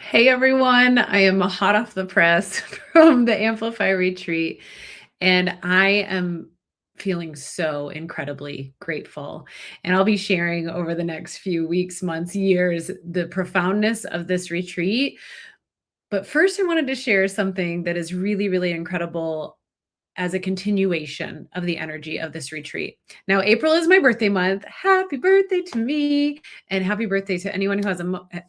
Hey everyone, I am hot off the press from the Amplify retreat, and I am feeling so incredibly grateful. And I'll be sharing over the next few weeks, months, years, the profoundness of this retreat. But first, I wanted to share something that is really, really incredible as a continuation of the energy of this retreat. Now, April is my birthday month. Happy birthday to me, and happy birthday to anyone who has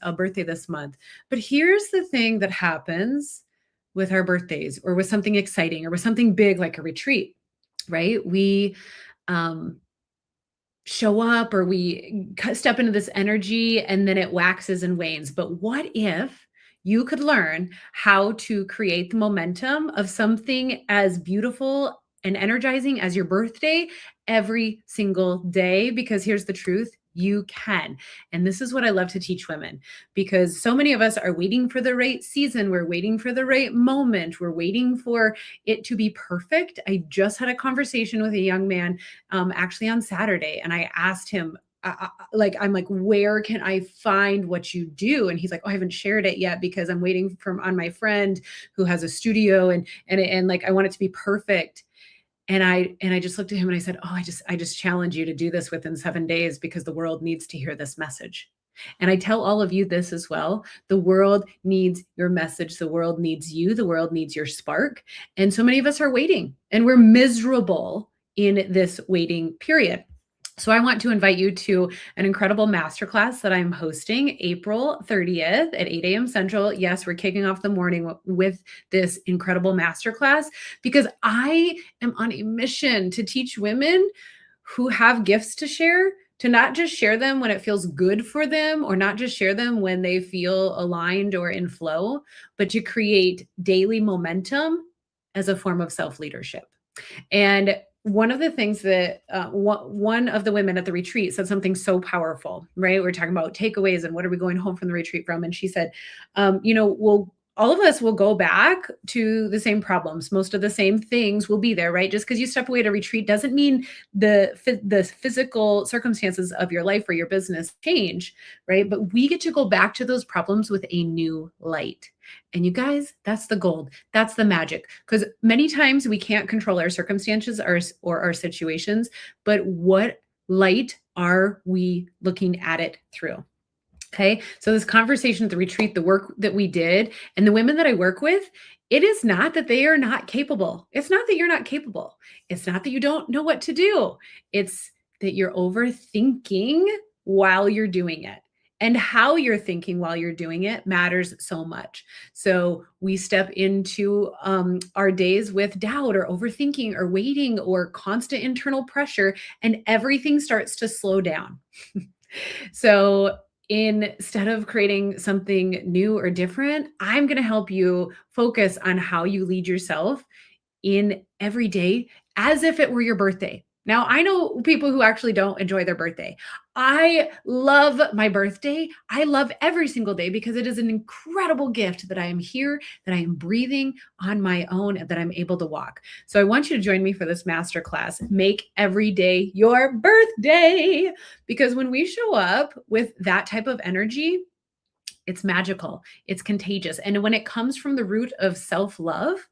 a birthday this month. But here's the thing that happens with our birthdays, or with something exciting, or with something big like a retreat, right? We um, show up, or we step into this energy, and then it waxes and wanes. But what if you could learn how to create the momentum of something as beautiful and energizing as your birthday every single day? Because here's the truth, you can. And this is what I love to teach women, because so many of us are waiting for the right season. We're waiting for the right moment. We're waiting for it to be perfect. I just had a conversation with a young man actually on Saturday. And I asked him, I'm like, where can I find what you do? And he's like, oh, I haven't shared it yet because I'm waiting from on my friend who has a studio, and like I want it to be perfect. And I just looked at him and I said, oh, I just challenge you to do this within 7 days, because the world needs to hear this message. And I tell all of you this as well. The world needs your message. The world needs you. The world needs your spark. And so many of us are waiting, and we're miserable in this waiting period. So I want to invite you to an incredible masterclass that I'm hosting April 30th at 8 a.m. Central. Yes, we're kicking off the morning with this incredible masterclass, because I am on a mission to teach women who have gifts to share, to not just share them when it feels good for them, or not just share them when they feel aligned or in flow, but to create daily momentum as a form of self-leadership. And one of the things that one of the women at the retreat said something so powerful, right? We're talking about takeaways and what are we going home from the retreat from? And she said, well, all of us will go back to the same problems. Most of the same things will be there, right? Just because you step away to retreat doesn't mean the physical circumstances of your life or your business change, right? But we get to go back to those problems with a new light. And you guys, that's the gold. That's the magic. Because many times we can't control our circumstances or our situations, but what light are we looking at it through? Okay. So this conversation at the retreat, the work that we did, and the women that I work with, it is not that they are not capable. It's not that you're not capable. It's not that you don't know what to do. It's that you're overthinking while you're doing it. And how you're thinking while you're doing it matters so much. So we step into our days with doubt, or overthinking, or waiting, or constant internal pressure, and everything starts to slow down. So instead of creating something new or different, I'm going to help you focus on how you lead yourself in every day as if it were your birthday. Now, I know people who actually don't enjoy their birthday. I love my birthday. I love every single day, because it is an incredible gift that I am here, that I am breathing on my own, and that I'm able to walk. So I want you to join me for this masterclass. Make every day your birthday, because when we show up with that type of energy, it's magical, it's contagious. And when it comes from the root of self-love,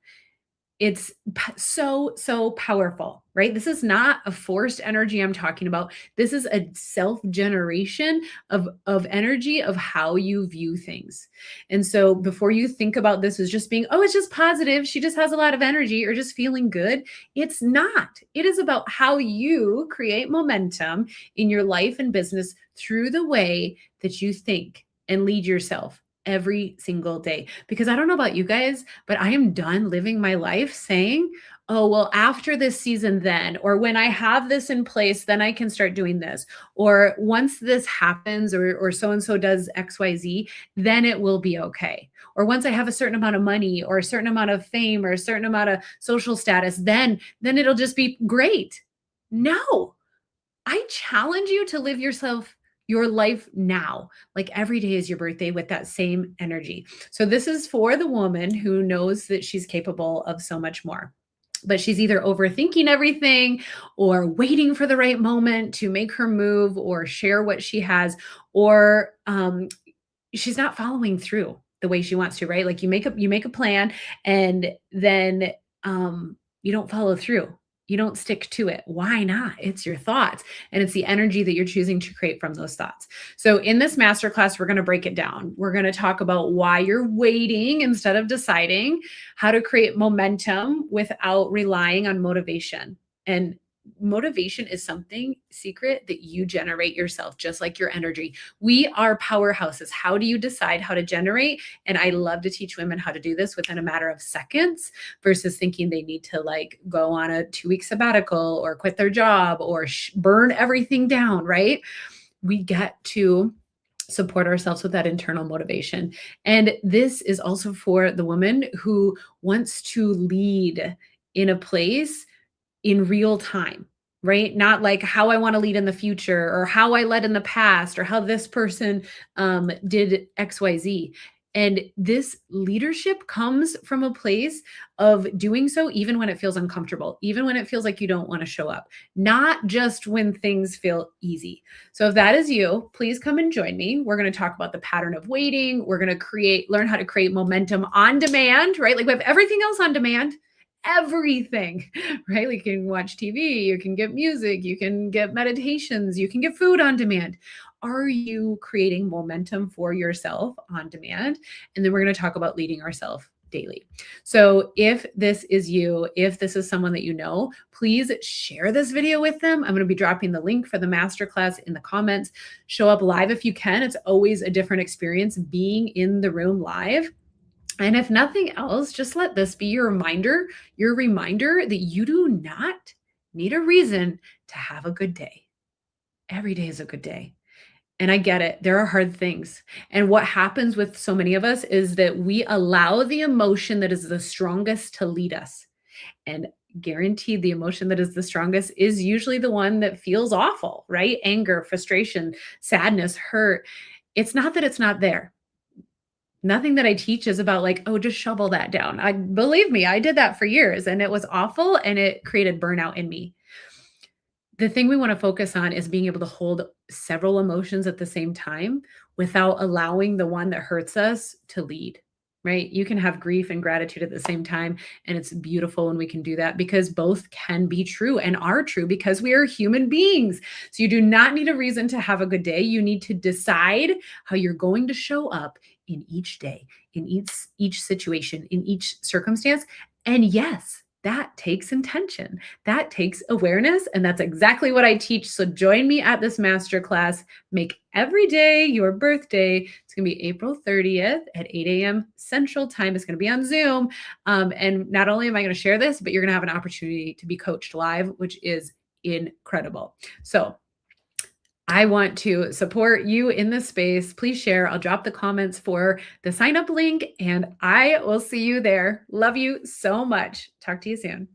it's so powerful, right? This is not a forced energy I'm talking about. This is a self-generation of energy, of how you view things. And so before you think about this as just being, oh, it's just positive, she just has a lot of energy, or just feeling good, it's not. It is about how you create momentum in your life and business through the way that you think and lead yourself every single day. Because I don't know about you guys, but I am done living my life saying, oh, well, after this season, then, or when I have this in place, then I can start doing this. Or once this happens, or so-and-so does XYZ, then it will be okay. Or once I have a certain amount of money, or a certain amount of fame, or a certain amount of social status, then it'll just be great. No, I challenge you to live your life now, like every day is your birthday, with that same energy. So this is for the woman who knows that she's capable of so much more, but she's either overthinking everything, or waiting for the right moment to make her move or share what she has, or she's not following through. the way she wants to, right? Like you make a plan and then you don't follow through. You don't stick to it. Why not? It's your thoughts and it's the energy that you're choosing to create from those thoughts. So in this masterclass, we're going to break it down. We're going to talk about why you're waiting instead of deciding, how to create momentum without relying on motivation. And motivation is something secret that you generate yourself, just like your energy. We are powerhouses. How do you decide how to generate? And I love to teach women how to do this within a matter of seconds versus thinking they need to like go on a 2 week sabbatical or quit their job or burn everything down, right? We get to support ourselves with that internal motivation. And this is also for the woman who wants to lead in a place in real time, right? Not like how I want to lead in the future or how I led in the past or how this person did XYZ. And this leadership comes from a place of doing so even when it feels uncomfortable, even when it feels like you don't want to show up, not just when things feel easy. So if that is you, please come and join me. We're going to talk about the pattern of waiting. We're going to learn how to create momentum on demand, right? Like we have everything else on demand, everything, right? You can watch TV, you can get music, you can get meditations, you can get food on demand. Are you creating momentum for yourself on demand? And then we're going to talk about leading ourselves daily. So if this is you, if this is someone that you know, please share this video with them. I'm going to be dropping the link for the masterclass in the comments. Show up live if you can. It's always a different experience being in the room live. And if nothing else, just let this be your reminder that you do not need a reason to have a good day. Every day is a good day. And I get it. There are hard things. And what happens with so many of us is that we allow the emotion that is the strongest to lead us. And guaranteed, the emotion that is the strongest is usually the one that feels awful, right? Anger, frustration, sadness, hurt. It's not that it's not there. Nothing that I teach is about like, oh, just shovel that down. I believe me, I did that for years and it was awful and it created burnout in me. The thing we want to focus on is being able to hold several emotions at the same time without allowing the one that hurts us to lead, right? You can have grief and gratitude at the same time. And it's beautiful when we can do that because both can be true and are true because we are human beings. So you do not need a reason to have a good day. You need to decide how you're going to show up in each day, in each situation, in each circumstance. And yes, that takes intention. That takes awareness. And that's exactly what I teach. So join me at this masterclass. Make every day your birthday. It's going to be April 30th at 8 a.m. Central Time. It's going to be on Zoom. And not only am I going to share this, but you're going to have an opportunity to be coached live, which is incredible. So I want to support you in this space. Please share. I'll drop the comments for the sign up link and I will see you there. Love you so much. Talk to you soon.